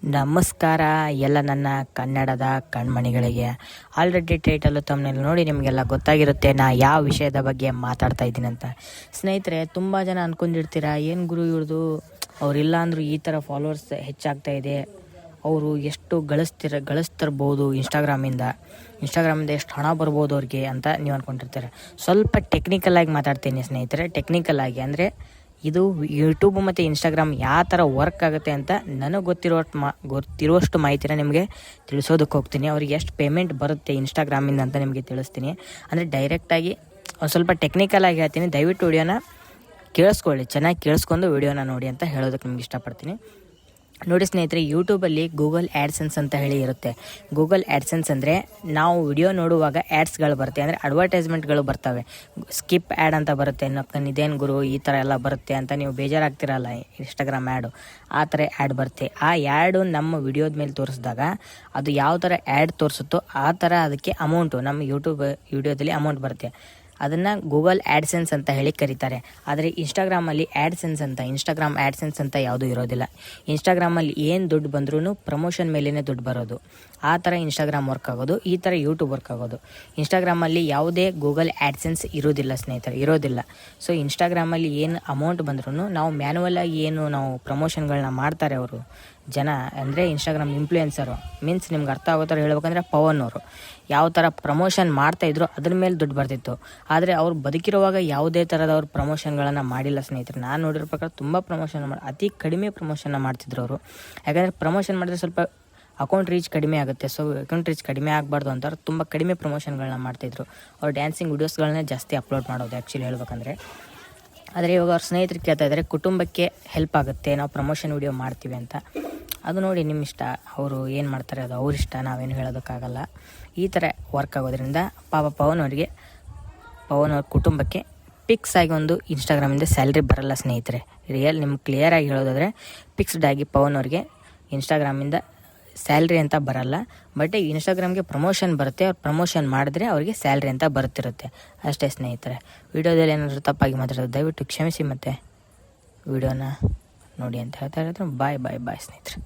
ನಮಸ್ಕಾರ ಎಲ್ಲ ನನ್ನ ಕನ್ನಡದ ಕಣ್ಮಣಿಗಳಿಗೆ. ಆಲ್ರೆಡಿ ಟೈಟಲ್ಲು ತಮ್ಮನೇಲಿ ನೋಡಿ ನಿಮಗೆಲ್ಲ ಗೊತ್ತಾಗಿರುತ್ತೆ ನಾ ಯಾವ ವಿಷಯದ ಬಗ್ಗೆ ಮಾತಾಡ್ತಾ ಇದ್ದೀನಿ ಅಂತ. ಸ್ನೇಹಿತರೆ, ತುಂಬ ಜನ ಅಂದ್ಕೊಂಡಿರ್ತೀರ ಏನು ಗುರು ಇವ್ರದು, ಅವರಿಲ್ಲ ಅಂದರೂ ಈ ಥರ ಫಾಲೋವರ್ಸ್ ಹೆಚ್ಚಾಗ್ತಾ ಇದೆ, ಅವರು ಎಷ್ಟು ಗಳಿಸ್ತಿರ್ಬೋದು ಇನ್ಸ್ಟಾಗ್ರಾಮಿಂದ ಎಷ್ಟು ಹಣ ಬರ್ಬೋದು ಅವ್ರಿಗೆ ಅಂತ ನೀವು ಅಂದ್ಕೊಂಡಿರ್ತಾರೆ. ಸ್ವಲ್ಪ ಟೆಕ್ನಿಕಲಾಗಿ ಮಾತಾಡ್ತೀನಿ ಸ್ನೇಹಿತರೆ. ಟೆಕ್ನಿಕಲಾಗಿ ಅಂದರೆ ಇದು ಯೂಟ್ಯೂಬ್ ಮತ್ತು ಇನ್ಸ್ಟಾಗ್ರಾಮ್ ಯಾವ ಥರ ವರ್ಕ್ ಆಗುತ್ತೆ ಅಂತ ನನಗೆ ಗೊತ್ತಿರುವಷ್ಟು ಮಾಹಿತಿನ ನಿಮಗೆ ತಿಳಿಸೋದಕ್ಕೆ ಹೋಗ್ತೀನಿ. ಅವ್ರಿಗೆ ಎಷ್ಟು ಪೇಮೆಂಟ್ ಬರುತ್ತೆ ಇನ್ಸ್ಟಾಗ್ರಾಮಿಂದ ಅಂತ ನಿಮಗೆ ತಿಳಿಸ್ತೀನಿ. ಅಂದರೆ ಡೈರೆಕ್ಟಾಗಿ ಒಂದು ಸ್ವಲ್ಪ ಟೆಕ್ನಿಕಲಾಗಿ ಹೇಳ್ತೀನಿ. ದಯವಿಟ್ಟು ವಿಡಿಯೋನ ಕೇಳಿಸ್ಕೊಳ್ಳಿ, ಚೆನ್ನಾಗಿ ಕೇಳಿಸ್ಕೊಂಡು ವಿಡಿಯೋನ ನೋಡಿ ಅಂತ ಹೇಳೋದಕ್ಕೆ ನಿಮ್ಗೆ ಇಷ್ಟಪಡ್ತೀನಿ. ನೋಡಿ ಸ್ನೇಹಿತರೆ, ಯೂಟ್ಯೂಬಲ್ಲಿ ಗೂಗಲ್ ಆ್ಯಡ್ಸೆನ್ಸ್ ಅಂತ ಹೇಳಿ ಇರುತ್ತೆ. ಗೂಗಲ್ ಆ್ಯಡ್ಸೆನ್ಸ್ ಅಂದರೆ ನಾವು ವಿಡಿಯೋ ನೋಡುವಾಗ ಆ್ಯಡ್ಸ್ಗಳು ಬರುತ್ತೆ, ಅಂದರೆ ಅಡ್ವರ್ಟೈಸ್ಮೆಂಟ್ಗಳು ಬರ್ತವೆ. ಸ್ಕಿಪ್ ಆ್ಯಡ್ ಅಂತ ಬರುತ್ತೆ, ಇದೇನು ಗುರು ಈ ಥರ ಎಲ್ಲ ಬರುತ್ತೆ ಅಂತ ನೀವು ಬೇಜಾರಾಗ್ತಿರಲ್ಲ, ಇನ್ಸ್ಟಾಗ್ರಾಮ್ ಆ್ಯಡು ಆ ಥರ ಆ್ಯಡ್ ಬರುತ್ತೆ. ಆ ಆ್ಯಡು ನಮ್ಮ ವಿಡಿಯೋದ ಮೇಲೆ ತೋರಿಸಿದಾಗ ಅದು ಯಾವ ಥರ ಆ್ಯಡ್ ತೋರಿಸುತ್ತೋ ಆ ಥರ ಅದಕ್ಕೆ ಅಮೌಂಟು ನಮ್ಮ ಯೂಟ್ಯೂಬ್ ವಿಡಿಯೋದಲ್ಲಿ ಅಮೌಂಟ್ ಬರುತ್ತೆ. ಅದನ್ನು ಗೂಗಲ್ ಆ್ಯಡ್ಸೆನ್ಸ್ ಅಂತ ಹೇಳಿ ಕರೀತಾರೆ. ಆದರೆ ಇನ್ಸ್ಟಾಗ್ರಾಮಲ್ಲಿ ಇನ್ಸ್ಟಾಗ್ರಾಮ್ ಆ್ಯಡ್ಸೆನ್ಸ್ ಅಂತ ಯಾವುದೂ ಇರೋದಿಲ್ಲ. ಇನ್ಸ್ಟಾಗ್ರಾಮಲ್ಲಿ ಏನು ದುಡ್ಡು ಬಂದ್ರೂ ಪ್ರಮೋಷನ್ ಮೇಲೇ ದುಡ್ಡು ಬರೋದು. ಆ ಥರ ಇನ್ಸ್ಟಾಗ್ರಾಮ್ ವರ್ಕ್ ಆಗೋದು, ಈ ಥರ ಯೂಟ್ಯೂಬ್ ವರ್ಕ್ ಆಗೋದು. ಇನ್ಸ್ಟಾಗ್ರಾಮಲ್ಲಿ ಯಾವುದೇ ಗೂಗಲ್ ಆ್ಯಡ್ಸೆನ್ಸ್ ಇರೋದಿಲ್ಲ ಸ್ನೇಹಿತರೆ, ಇರೋದಿಲ್ಲ. ಸೊ ಇನ್ಸ್ಟಾಗ್ರಾಮಲ್ಲಿ ಏನು ಅಮೌಂಟ್ ಬಂದ್ರೂ ನಾವು ಮ್ಯಾನ್ಯುವಲಾಗಿ ನಾವು ಪ್ರಮೋಷನ್ಗಳನ್ನ ಮಾಡ್ತಾರೆ ಅವರು ಜನ, ಅಂದರೆ ಇನ್ಸ್ಟಾಗ್ರಾಮ್ ಇನ್ಫ್ಲೂಯೆನ್ಸರು ಮೀನ್ಸ್ ನಿಮ್ಗೆ ಅರ್ಥ ಆಗೋ ಥರ ಹೇಳ್ಬೇಕಂದ್ರೆ ಪವನ್ ಅವರು ಯಾವ ಥರ ಪ್ರಮೋಷನ್ ಮಾಡ್ತಾಯಿದ್ರು ಅದ್ರ ಮೇಲೆ ದುಡ್ಡು ಬರ್ತಿತ್ತು. ಆದರೆ ಅವ್ರು ಬದುಕಿರುವಾಗ ಯಾವುದೇ ಥರದವ್ರು ಪ್ರಮೋಷನ್ಗಳನ್ನು ಮಾಡಿಲ್ಲ ಸ್ನೇಹಿತರೆ. ನಾನು ನೋಡಿರೋ ಪ್ರಕಾರ ತುಂಬ ಅತಿ ಕಡಿಮೆ ಪ್ರಮೋಷನ್ನ ಮಾಡ್ತಿದ್ರು ಅವರು. ಯಾಕಂದರೆ ಪ್ರಮೋಷನ್ ಮಾಡಿದ್ರೆ ಸ್ವಲ್ಪ ಅಕೌಂಟ್ ರೀಚ್ ಕಡಿಮೆ ಆಗುತ್ತೆ. ಸೊ ಅಕೌಂಟ್ ರೀಚ್ ಕಡಿಮೆ ಆಗಬಾರ್ದು ಅಂತ ತುಂಬ ಕಡಿಮೆ ಪ್ರಮೋಷನ್ಗಳನ್ನ ಮಾಡ್ತಿದ್ರು. ಅವ್ರು ಡ್ಯಾನ್ಸಿಂಗ್ ವೀಡಿಯೋಸ್ಗಳನ್ನೇ ಜಾಸ್ತಿ ಅಪ್ಲೋಡ್ ಮಾಡೋದು ಆ್ಯಕ್ಚುಲಿ ಹೇಳ್ಬೇಕಂದ್ರೆ. ಆದರೆ ಇವಾಗ ಅವ್ರ ಸ್ನೇಹಿತರು ಕೇಳ್ತಾ ಇದ್ದಾರೆ, ಕುಟುಂಬಕ್ಕೆ ಹೆಲ್ಪ್ ಆಗುತ್ತೆ ನಾವು ಪ್ರಮೋಷನ್ ವೀಡಿಯೋ ಮಾಡ್ತೀವಿ ಅಂತ. ಅದು ನೋಡಿ ನಿಮ್ಮ ಇಷ್ಟ, ಅವರು ಏನು ಮಾಡ್ತಾರೆ ಅದು ಅವ್ರ ಇಷ್ಟ, ನಾವೇನು ಹೇಳೋದಕ್ಕಾಗಲ್ಲ. ಈ ಥರ ವರ್ಕ್ ಆಗೋದ್ರಿಂದ ಪವನ್ ಅವ್ರ ಕುಟುಂಬಕ್ಕೆ ಫಿಕ್ಸ್ ಆಗಿ ಒಂದು ಇನ್ಸ್ಟಾಗ್ರಾಮಿಂದ ಸ್ಯಾಲ್ರಿ ಬರಲ್ಲ ಸ್ನೇಹಿತರೆ. ನಿಮ್ಗೆ ಕ್ಲಿಯರಾಗಿ ಹೇಳೋದಾದರೆ ಫಿಕ್ಸ್ಡ್ ಆಗಿ ಪವನ್ ಅವ್ರಿಗೆ ಇನ್ಸ್ಟಾಗ್ರಾಮಿಂದ ಸ್ಯಾಲ್ರಿ ಅಂತ ಬರಲ್ಲ. ಬಟ್ ಇನ್ಸ್ಟಾಗ್ರಾಮ್ಗೆ ಪ್ರಮೋಷನ್ ಬರುತ್ತೆ. ಅವ್ರು ಪ್ರಮೋಷನ್ ಮಾಡಿದ್ರೆ ಅವ್ರಿಗೆ ಸ್ಯಾಲ್ರಿ ಅಂತ ಬರುತ್ತಿರುತ್ತೆ ಅಷ್ಟೇ ಸ್ನೇಹಿತರೆ. ವಿಡಿಯೋದಲ್ಲಿ ಏನಾದರೂ ತಪ್ಪಾಗಿ ಮಾತಾಡೋದು ದಯವಿಟ್ಟು ಕ್ಷಮಿಸಿ, ಮತ್ತು ವಿಡಿಯೋನ ನೋಡಿ ಅಂತ ಹೇಳ್ತಾ ಇರೋದು. ಬಾಯ್ ಸ್ನೇಹಿತರೆ.